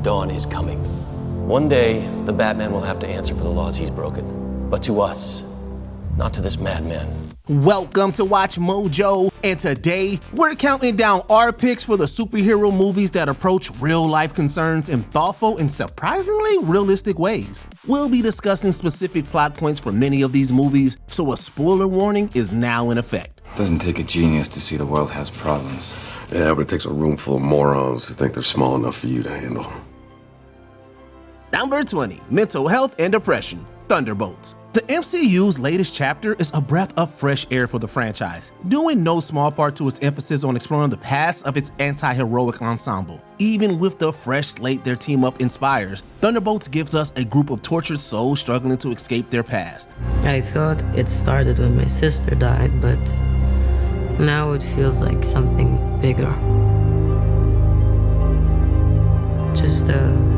dawn is coming. One day, the Batman will have to answer for the laws he's broken. But to us, not to this madman. Welcome to Watch Mojo, and today we're counting down our picks for the superhero movies that approach real-life concerns in thoughtful and surprisingly realistic ways. We'll be discussing specific plot points for many of these movies, so a spoiler warning is now in effect. Doesn't take a genius to see the world has problems. Yeah, but it takes a room full of morons who think they're small enough for you to handle. Number 20, Mental Health and Depression, Thunderbolts. The MCU's latest chapter is a breath of fresh air for the franchise, due in no small part to its emphasis on exploring the past of its anti-heroic ensemble. Even with the fresh slate their team-up inspires, Thunderbolts gives us a group of tortured souls struggling to escape their past. I thought it started when my sister died, but now it feels like something bigger. Just a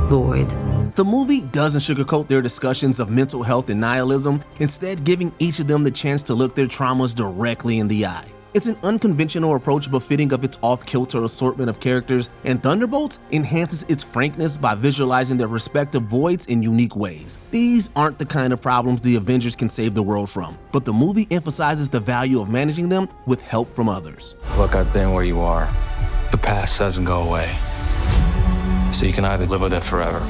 void. The movie doesn't sugarcoat their discussions of mental health and nihilism, instead giving each of them the chance to look their traumas directly in the eye. It's an unconventional approach befitting of its off-kilter assortment of characters, and Thunderbolts enhances its frankness by visualizing their respective voids in unique ways. These aren't the kind of problems the Avengers can save the world from, but the movie emphasizes the value of managing them with help from others. Look, I've been where you are. The past doesn't go away. So you can either live with it forever,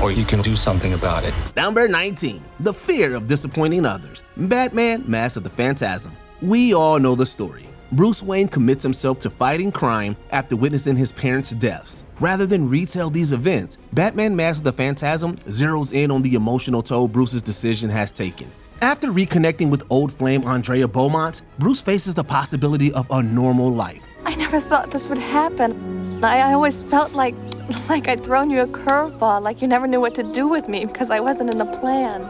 or you can do something about it. Number 19, the fear of disappointing others. Batman, Mask of the Phantasm. We all know the story. Bruce Wayne commits himself to fighting crime after witnessing his parents' deaths. Rather than retell these events, Batman, Mask of the Phantasm zeroes in on the emotional toll Bruce's decision has taken. After reconnecting with old flame Andrea Beaumont, Bruce faces the possibility of a normal life. I never thought this would happen. I always felt like I'd thrown you a curveball, like you never knew what to do with me because I wasn't in the plan.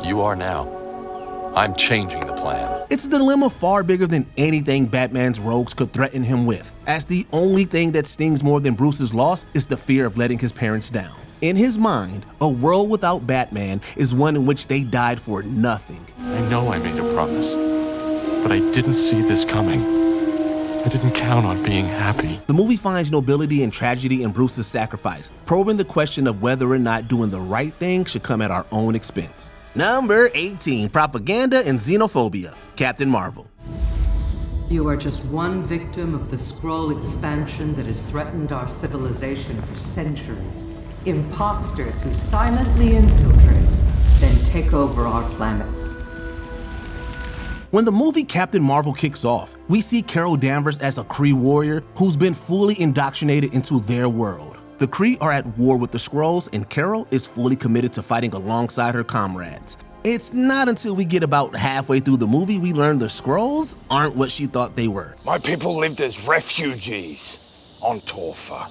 You are now. I'm changing the plan. It's a dilemma far bigger than anything Batman's rogues could threaten him with, as the only thing that stings more than Bruce's loss is the fear of letting his parents down. In his mind, a world without Batman is one in which they died for nothing. I know I made a promise, but I didn't see this coming. I didn't count on being happy. The movie finds nobility and tragedy in Bruce's sacrifice, probing the question of whether or not doing the right thing should come at our own expense. Number 18, Propaganda and Xenophobia, Captain Marvel. You are just one victim of the Skrull expansion that has threatened our civilization for centuries. Imposters who silently infiltrate, then take over our planets. When the movie Captain Marvel kicks off, we see Carol Danvers as a Kree warrior who's been fully indoctrinated into their world. The Kree are at war with the Skrulls, and Carol is fully committed to fighting alongside her comrades. It's not until we get about halfway through the movie we learn the Skrulls aren't what she thought they were. My people lived as refugees on Torfa,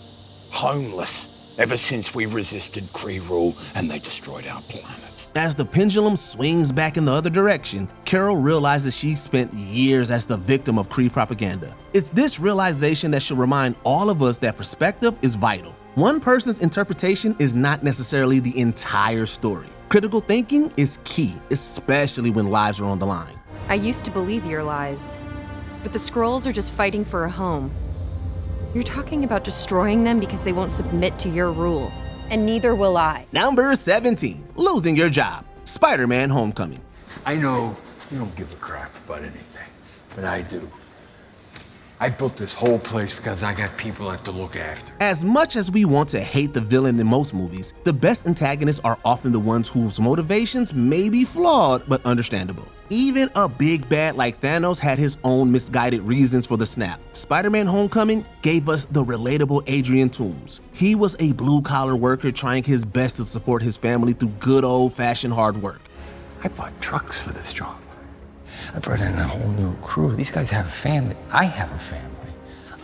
homeless, ever since we resisted Kree rule and they destroyed our planet. As the pendulum swings back in the other direction, Carol realizes she spent years as the victim of Kree propaganda. It's this realization that should remind all of us that perspective is vital. One person's interpretation is not necessarily the entire story. Critical thinking is key, especially when lives are on the line. I used to believe your lies, but the Skrulls are just fighting for a home. You're talking about destroying them because they won't submit to your rule. And neither will I. Number 17, losing your job, Spider-Man Homecoming. I know you don't give a crap about anything, but I do. I built this whole place because I got people I have to look after. As much as we want to hate the villain in most movies, the best antagonists are often the ones whose motivations may be flawed but understandable. Even a big bad like Thanos had his own misguided reasons for the snap. Spider-Man Homecoming gave us the relatable Adrian Toomes. He was a blue-collar worker trying his best to support his family through good old-fashioned hard work. I bought trucks for this job. I brought in a whole new crew. These guys have a family. I have a family.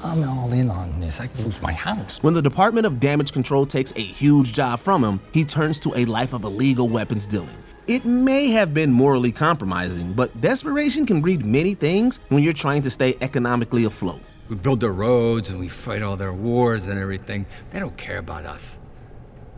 I'm all in on this. I could lose my house. When the Department of Damage Control takes a huge job from him, he turns to a life of illegal weapons dealing. It may have been morally compromising, but desperation can breed many things when you're trying to stay economically afloat. We build their roads and we fight all their wars and everything. They don't care about us.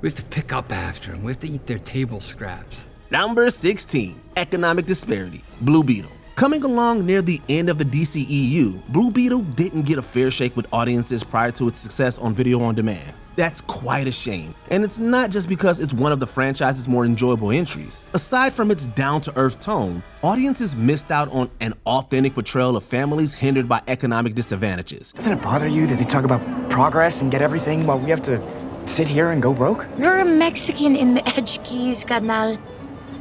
We have to pick up after them. We have to eat their table scraps. Number 16, economic disparity, Blue Beetle, Coming along near the end of the DCEU, Blue Beetle didn't get a fair shake with audiences prior to its success on video on demand. That's quite a shame, and it's not just because it's one of the franchise's more enjoyable entries. Aside from its down-to-earth tone, audiences missed out on an authentic portrayal of families hindered by economic disadvantages. Doesn't it bother you that they talk about progress and get everything while we have to sit here and go broke? You're a Mexican in the edge keys, carnal.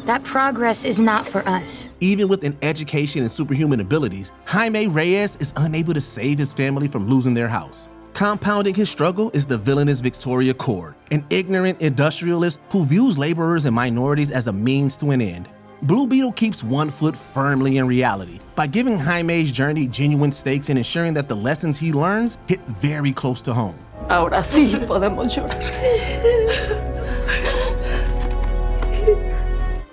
That progress is not for us. Even with an education and superhuman abilities, Jaime Reyes is unable to save his family from losing their house. Compounding his struggle is the villainous Victoria Cord, an ignorant industrialist who views laborers and minorities as a means to an end. Blue Beetle keeps one foot firmly in reality by giving Jaime's journey genuine stakes and ensuring that the lessons he learns hit very close to home. Ahora sí podemos llorar.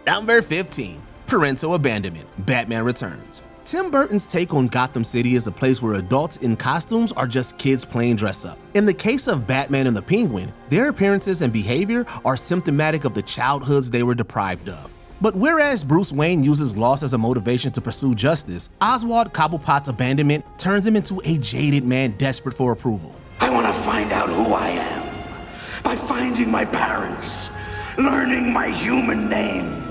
Number 15, Parental Abandonment, Batman Returns. Tim Burton's take on Gotham City is a place where adults in costumes are just kids playing dress up. In the case of Batman and the Penguin, their appearances and behavior are symptomatic of the childhoods they were deprived of. But whereas Bruce Wayne uses loss as a motivation to pursue justice, Oswald Cobblepot's abandonment turns him into a jaded man desperate for approval. I want to find out who I am by finding my parents, learning my human name.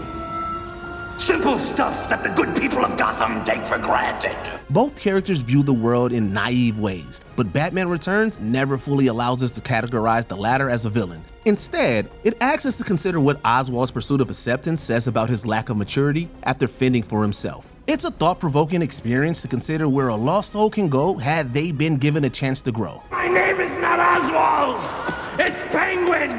Simple stuff that the good people of Gotham take for granted. Both characters view the world in naive ways, but Batman Returns never fully allows us to categorize the latter as a villain. Instead, it asks us to consider what Oswald's pursuit of acceptance says about his lack of maturity after fending for himself. It's a thought-provoking experience to consider where a lost soul can go had they been given a chance to grow. My name is not Oswald. It's Penguin.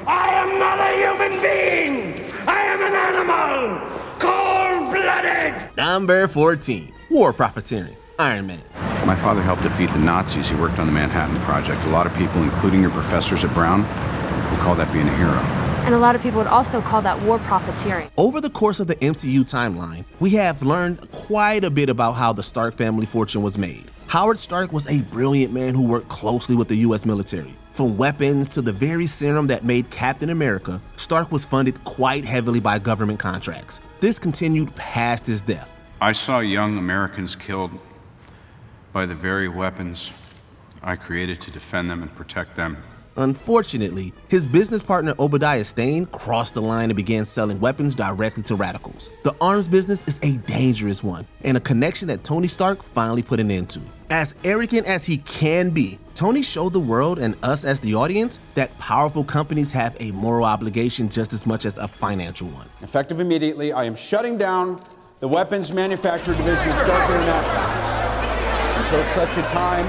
I am not a human being. I am an animal. Cold-blooded. Number 14, War Profiteering, Iron Man. My father helped defeat the Nazis. He worked on the Manhattan Project. A lot of people, including your professors at Brown, would call that being a hero. And a lot of people would also call that war profiteering. Over the course of the MCU timeline, we have learned quite a bit about how the Stark family fortune was made. Howard Stark was a brilliant man who worked closely with the US military. From weapons to the very serum that made Captain America, Stark was funded quite heavily by government contracts. This continued past his death. I saw young Americans killed by the very weapons I created to defend them and protect them. Unfortunately, his business partner Obadiah Stane crossed the line and began selling weapons directly to radicals. The arms business is a dangerous one, and a connection that Tony Stark finally put an end to. As arrogant as he can be, Tony showed the world and us as the audience that powerful companies have a moral obligation just as much as a financial one. Effective immediately, I am shutting down the weapons manufacturer division of Stark International until such a time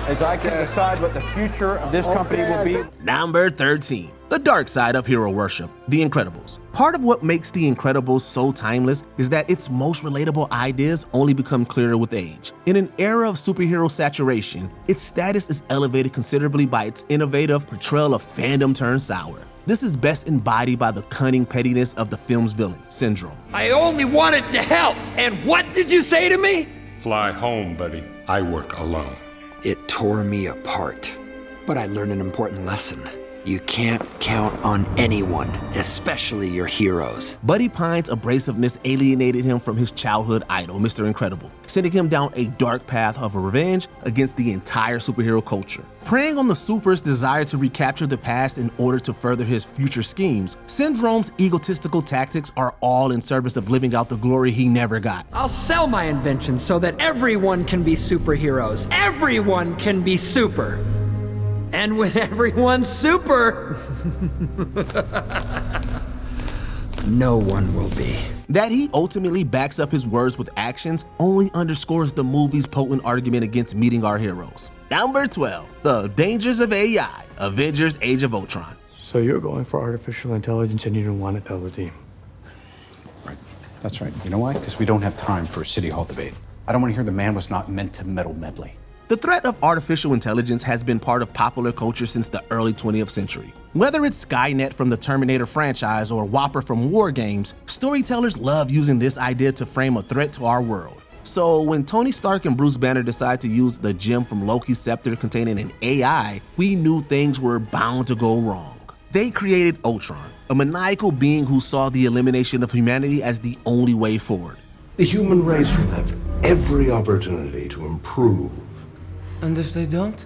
as I can decide what the future of this company will be. Number 13, the dark side of hero worship, The Incredibles. Part of what makes The Incredibles so timeless is that its most relatable ideas only become clearer with age. In an era of superhero saturation, its status is elevated considerably by its innovative portrayal of fandom turned sour. This is best embodied by the cunning pettiness of the film's villain, Syndrome. I only wanted to help, and what did you say to me? Fly home, buddy. I work alone. It tore me apart, but I learned an important lesson. You can't count on anyone, especially your heroes. Buddy Pine's abrasiveness alienated him from his childhood idol, Mr. Incredible, sending him down a dark path of revenge against the entire superhero culture. Preying on the super's desire to recapture the past in order to further his future schemes, Syndrome's egotistical tactics are all in service of living out the glory he never got. I'll sell my invention so that everyone can be superheroes. Everyone can be super. And when everyone's super, no one will be. That he ultimately backs up his words with actions only underscores the movie's potent argument against meeting our heroes. Number 12, The Dangers of AI, Avengers Age of Ultron. So you're going for artificial intelligence and you don't want to tell the team. Right, that's right. You know why? Because we don't have time for a city hall debate. I don't want to hear the man was not meant to meddle medley. The threat of artificial intelligence has been part of popular culture since the early 20th century. Whether it's Skynet from the Terminator franchise or Whopper from War Games, storytellers love using this idea to frame a threat to our world. So when Tony Stark and Bruce Banner decide to use the gem from Loki's scepter containing an AI, we knew things were bound to go wrong. They created Ultron, a maniacal being who saw the elimination of humanity as the only way forward. The human race will have every opportunity to improve. And if they don't?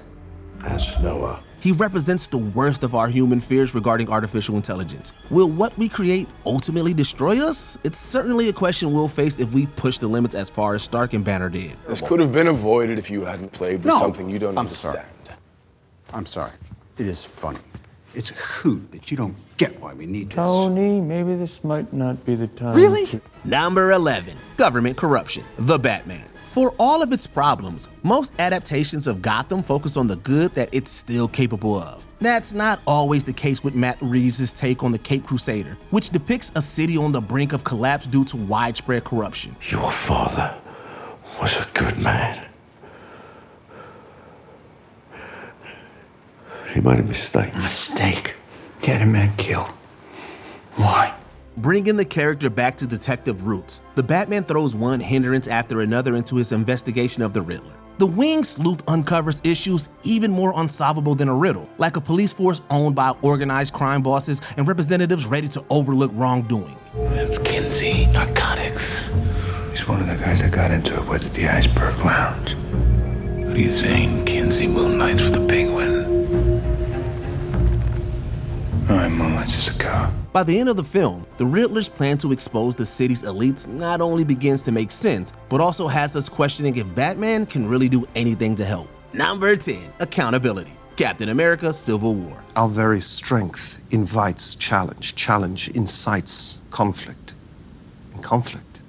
Ask Noah. He represents the worst of our human fears regarding artificial intelligence. Will what we create ultimately destroy us? It's certainly a question we'll face if we push the limits as far as Stark and Banner did. This could have been avoided if you hadn't played with something you don't understand. Sorry. I'm sorry. It is funny. It's a hoot that you don't get why we need this. Tony, maybe this might not be the time. Really? Number 11, government corruption, The Batman. For all of its problems, most adaptations of Gotham focus on the good that it's still capable of. That's not always the case with Matt Reeves' take on the Caped Crusader, which depicts a city on the brink of collapse due to widespread corruption. Your father was a good man. He made a mistake. Mistake? Get a man killed. Why? Bringing the character back to detective roots, the Batman throws one hindrance after another into his investigation of the Riddler. The Winged Sleuth uncovers issues even more unsolvable than a riddle, like a police force owned by organized crime bosses and representatives ready to overlook wrongdoing. It's Kinsey, narcotics. He's one of the guys that got into it with the Iceberg Lounge. What are you saying, Kinsey moonlights for the Penguin? All right, moonlights is a car. By the end of the film, the Riddler's plan to expose the city's elites not only begins to make sense, but also has us questioning if Batman can really do anything to help. Number 10, accountability. Captain America: Civil War. Our very strength invites challenge. Challenge incites conflict. And conflict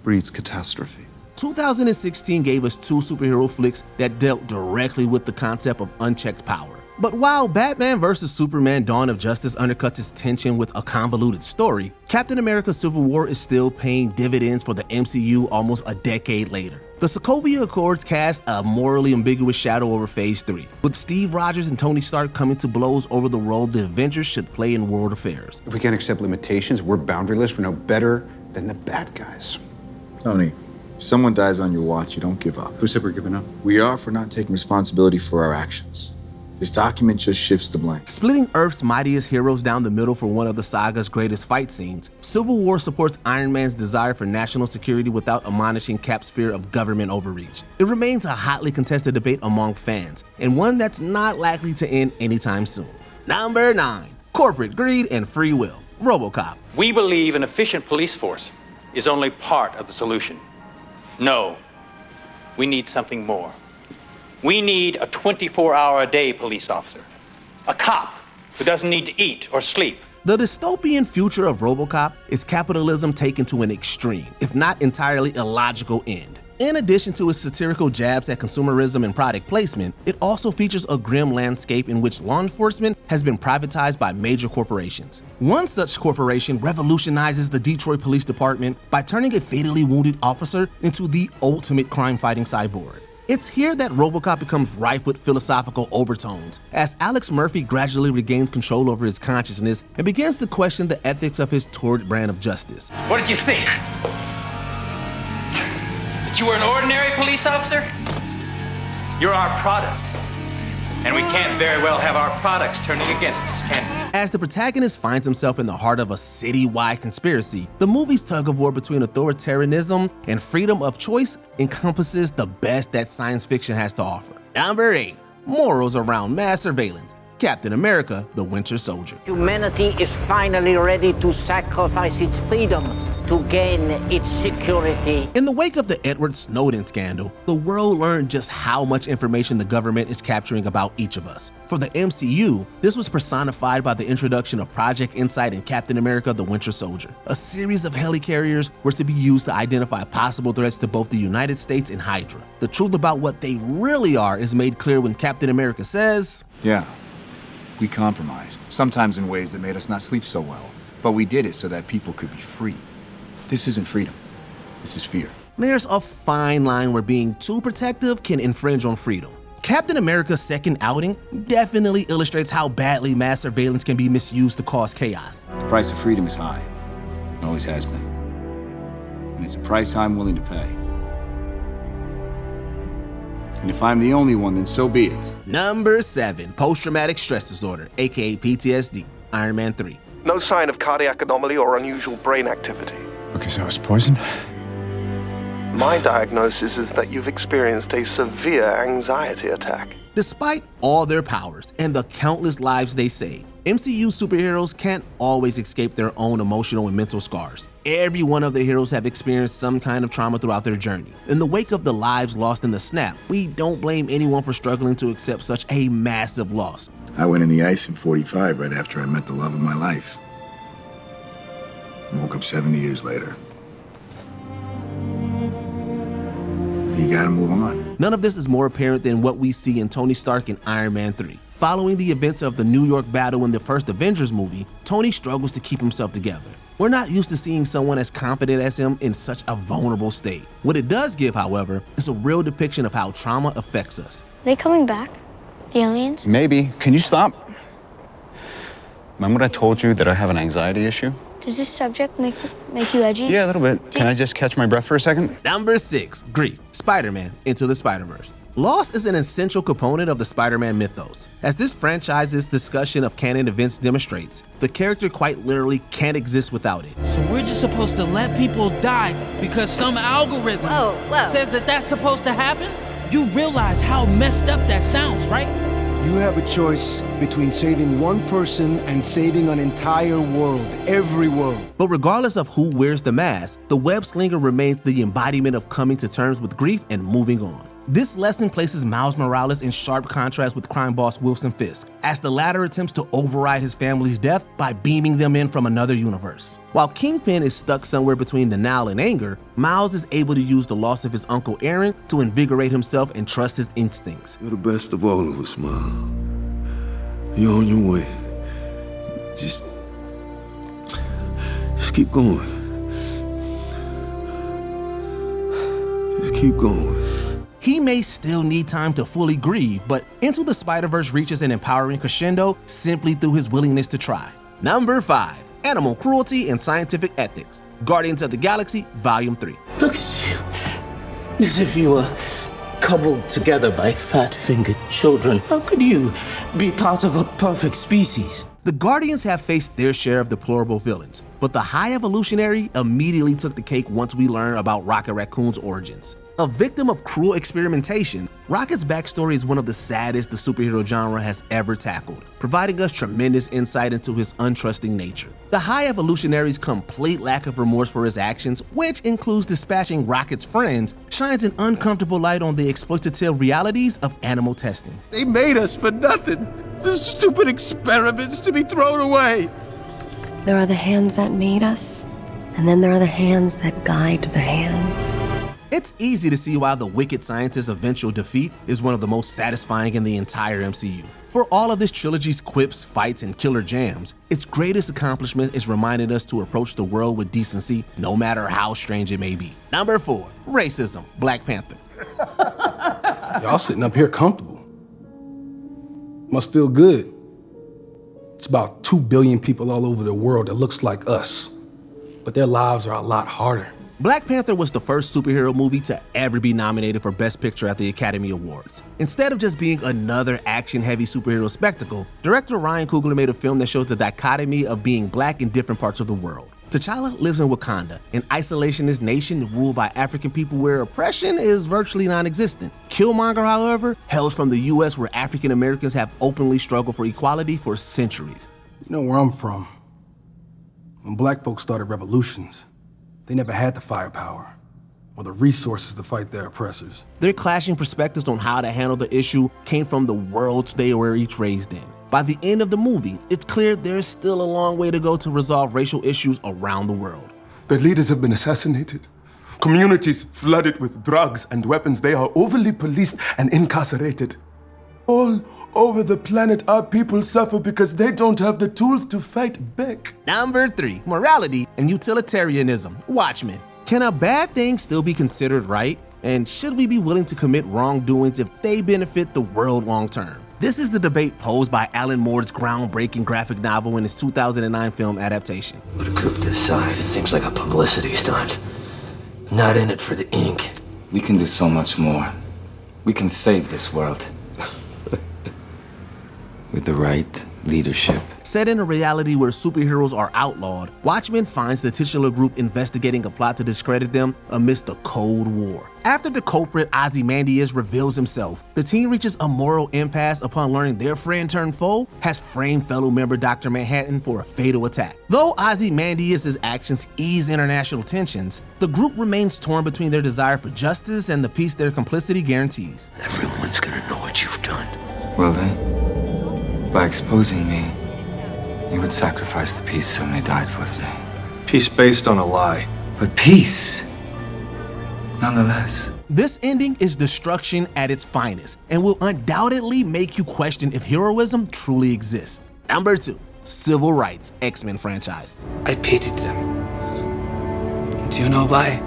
breeds catastrophe. 2016 gave us two superhero flicks that dealt directly with the concept of unchecked power. But while Batman vs. Superman: Dawn of Justice undercuts its tension with a convoluted story, Captain America: Civil War is still paying dividends for the MCU almost a decade later. The Sokovia Accords cast a morally ambiguous shadow over Phase 3, with Steve Rogers and Tony Stark coming to blows over the role the Avengers should play in world affairs. If we can't accept limitations, we're boundaryless, we're no better than the bad guys. Tony, if someone dies on your watch, you don't give up. Who said we're giving up? We are for not taking responsibility for our actions. This document just shifts the blame. Splitting Earth's mightiest heroes down the middle for one of the saga's greatest fight scenes, Civil War supports Iron Man's desire for national security without admonishing Cap's fear of government overreach. It remains a hotly contested debate among fans, and one that's not likely to end anytime soon. Number 9, corporate greed and free will. RoboCop. We believe an efficient police force is only part of the solution. No, we need something more. We need a 24-hour-a-day police officer, a cop who doesn't need to eat or sleep. The dystopian future of RoboCop is capitalism taken to an extreme, if not entirely illogical end. In addition to its satirical jabs at consumerism and product placement, it also features a grim landscape in which law enforcement has been privatized by major corporations. One such corporation revolutionizes the Detroit Police Department by turning a fatally wounded officer into the ultimate crime-fighting cyborg. It's here that RoboCop becomes rife with philosophical overtones, as Alex Murphy gradually regains control over his consciousness and begins to question the ethics of his torrid brand of justice. What did you think? That you were an ordinary police officer? You're our product. And we can't very well have our products turning against us, can we? As the protagonist finds himself in the heart of a citywide conspiracy, the movie's tug-of-war between authoritarianism and freedom of choice encompasses the best that science fiction has to offer. Number 8, morals around mass surveillance. Captain America: The Winter Soldier. Humanity is finally ready to sacrifice its freedom to gain its security. In the wake of the Edward Snowden scandal, the world learned just how much information the government is capturing about each of us. For the MCU, this was personified by the introduction of Project Insight and Captain America: The Winter Soldier. A series of helicarriers were to be used to identify possible threats to both the United States and Hydra. The truth about what they really are is made clear when Captain America says, Yeah, we compromised, sometimes in ways that made us not sleep so well. But we did it so that people could be free. This isn't freedom. This is fear. There's a fine line where being too protective can infringe on freedom. Captain America's second outing definitely illustrates how badly mass surveillance can be misused to cause chaos. The price of freedom is high. It always has been. And it's a price I'm willing to pay. And if I'm the only one, then so be it. Number 7, post-traumatic stress disorder, aka PTSD, Iron Man 3. No sign of cardiac anomaly or unusual brain activity. Okay, so it's poison? My diagnosis is that you've experienced a severe anxiety attack. Despite all their powers and the countless lives they save, MCU superheroes can't always escape their own emotional and mental scars. Every one of the heroes have experienced some kind of trauma throughout their journey. In the wake of the lives lost in the snap, we don't blame anyone for struggling to accept such a massive loss. I went in the ice in 45 right after I met the love of my life. I woke up 70 years later. You gotta move on. None of this is more apparent than what we see in Tony Stark in Iron Man 3. Following the events of the New York battle in the first Avengers movie, Tony struggles to keep himself together. We're not used to seeing someone as confident as him in such a vulnerable state. What it does give, however, is a real depiction of how trauma affects us. Are they coming back? The aliens? Maybe. Can you stop? Remember I told you that I have an anxiety issue? Does this subject make you edgy? Yeah, a little bit. Can I just catch my breath for a second? Number 6, grief. Spider-Man Into the Spider-Verse. Loss is an essential component of the Spider-Man mythos. As this franchise's discussion of canon events demonstrates, the character quite literally can't exist without it. So we're just supposed to let people die because some algorithm says that that's supposed to happen? You realize how messed up that sounds, right? You have a choice between saving one person and saving an entire world, every world. But regardless of who wears the mask, the web slinger remains the embodiment of coming to terms with grief and moving on. This lesson places Miles Morales in sharp contrast with crime boss Wilson Fisk, as the latter attempts to override his family's death by beaming them in from another universe. While Kingpin is stuck somewhere between denial and anger, Miles is able to use the loss of his uncle Aaron to invigorate himself and trust his instincts. You're the best of all of us, Miles. You're on your way. Just keep going. Just keep going. He may still need time to fully grieve, but Into the Spider-Verse reaches an empowering crescendo simply through his willingness to try. Number 5, Animal Cruelty and Scientific Ethics. Guardians of the Galaxy, Volume 3. Look at you. As if you were cobbled together by fat-fingered children. How could you be part of a perfect species? The Guardians have faced their share of deplorable villains, but the High Evolutionary immediately took the cake once we learned about Rocket Raccoon's origins. A victim of cruel experimentation, Rocket's backstory is one of the saddest the superhero genre has ever tackled, providing us tremendous insight into his untrusting nature. The High Evolutionary's complete lack of remorse for his actions, which includes dispatching Rocket's friends, shines an uncomfortable light on the exploitative realities of animal testing. They made us for nothing. Just stupid experiments to be thrown away. There are the hands that made us, and then there are the hands that guide the hands. It's easy to see why the wicked scientist's eventual defeat is one of the most satisfying in the entire MCU. For all of this trilogy's quips, fights, and killer jams, its greatest accomplishment is reminding us to approach the world with decency, no matter how strange it may be. Number 4, Racism, Black Panther. Y'all sitting up here comfortable. Must feel good. It's about 2 billion people all over the world that looks like us, but their lives are a lot harder. Black Panther was the first superhero movie to ever be nominated for Best Picture at the Academy Awards. Instead of just being another action-heavy superhero spectacle, director Ryan Coogler made a film that shows the dichotomy of being black in different parts of the world. T'Challa lives in Wakanda, an isolationist nation ruled by African people where oppression is virtually non-existent. Killmonger, however, hails from the US where African Americans have openly struggled for equality for centuries. You know where I'm from. When black folks started revolutions, they never had the firepower or the resources to fight their oppressors. Their clashing perspectives on how to handle the issue came from the worlds they were each raised in. By the end of the movie, it's clear there's still a long way to go to resolve racial issues around the world. Their leaders have been assassinated. Communities flooded with drugs and weapons. They are overly policed and incarcerated. All over the planet, our people suffer because they don't have the tools to fight back. Number 3, Morality and Utilitarianism, Watchmen. Can a bad thing still be considered right? And should we be willing to commit wrongdoings if they benefit the world long term? This is the debate posed by Alan Moore's groundbreaking graphic novel in his 2009 film adaptation. But a coup this size seems like a publicity stunt. Not in it for the ink. We can do so much more. We can save this world. With the right leadership. Set in a reality where superheroes are outlawed, Watchmen finds the titular group investigating a plot to discredit them amidst the Cold War. After the culprit Ozymandias reveals himself, the team reaches a moral impasse upon learning their friend turned foe has framed fellow member Dr. Manhattan for a fatal attack. Though Ozymandias' actions ease international tensions, the group remains torn between their desire for justice and the peace their complicity guarantees. Everyone's gonna know what you've done. Well then, by exposing me, you would sacrifice the peace so many died for today. Peace based on a lie. But peace, nonetheless. This ending is destruction at its finest and will undoubtedly make you question if heroism truly exists. Number 2, Civil Rights X-Men franchise. I pitied them. Do you know why?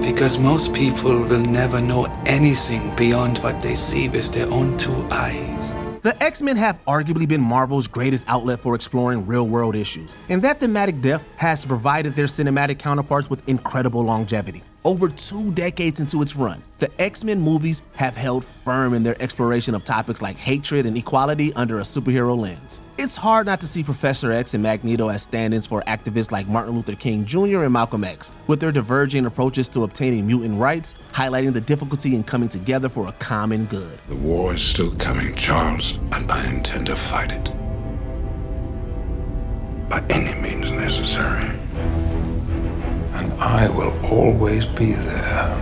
Because most people will never know anything beyond what they see with their own 2 eyes. The X-Men have arguably been Marvel's greatest outlet for exploring real-world issues, and that thematic depth has provided their cinematic counterparts with incredible longevity. Over 2 decades into its run, the X-Men movies have held firm in their exploration of topics like hatred and equality under a superhero lens. It's hard not to see Professor X and Magneto as stand-ins for activists like Martin Luther King Jr. and Malcolm X, with their diverging approaches to obtaining mutant rights, highlighting the difficulty in coming together for a common good. The war is still coming, Charles, and I intend to fight it. By any means necessary. And I will always be there.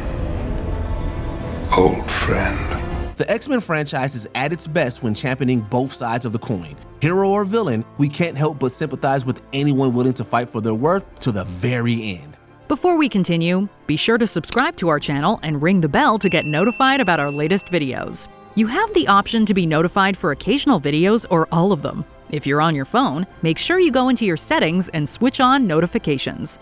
Old friend. The X-Men franchise is at its best when championing both sides of the coin. Hero or villain, we can't help but sympathize with anyone willing to fight for their worth to the very end. Before we continue, be sure to subscribe to our channel and ring the bell to get notified about our latest videos. You have the option to be notified for occasional videos or all of them. If you're on your phone, make sure you go into your settings and switch on notifications.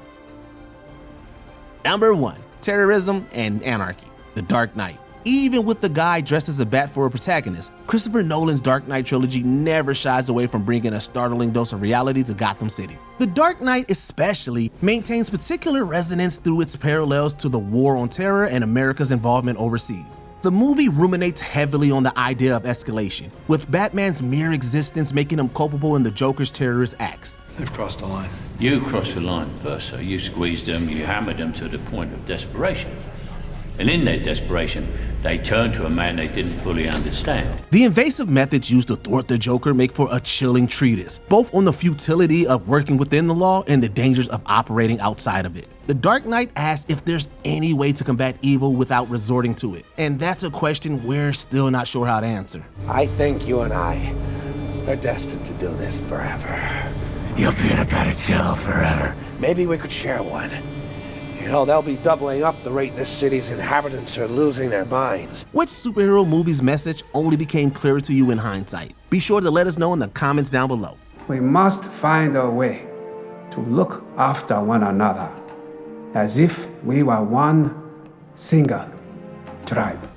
Number 1, Terrorism and Anarchy, The Dark Knight. Even with the guy dressed as a bat for a protagonist, Christopher Nolan's Dark Knight trilogy never shies away from bringing a startling dose of reality to Gotham City. The Dark Knight especially maintains particular resonance through its parallels to the War on Terror and America's involvement overseas. The movie ruminates heavily on the idea of escalation, with Batman's mere existence making him culpable in the Joker's terrorist acts. They've crossed the line. You crossed the line first, so you squeezed them, you hammered them to the point of desperation. And in that desperation, they turned to a man they didn't fully understand. The invasive methods used to thwart the Joker make for a chilling treatise, both on the futility of working within the law and the dangers of operating outside of it. The Dark Knight asks if there's any way to combat evil without resorting to it, and that's a question we're still not sure how to answer. I think you and I are destined to do this forever. You'll be in a better jail forever. Maybe we could share one. You know, they'll be doubling up the rate this city's inhabitants are losing their minds. Which superhero movie's message only became clearer to you in hindsight? Be sure to let us know in the comments down below. We must find a way to look after one another as if we were one single tribe.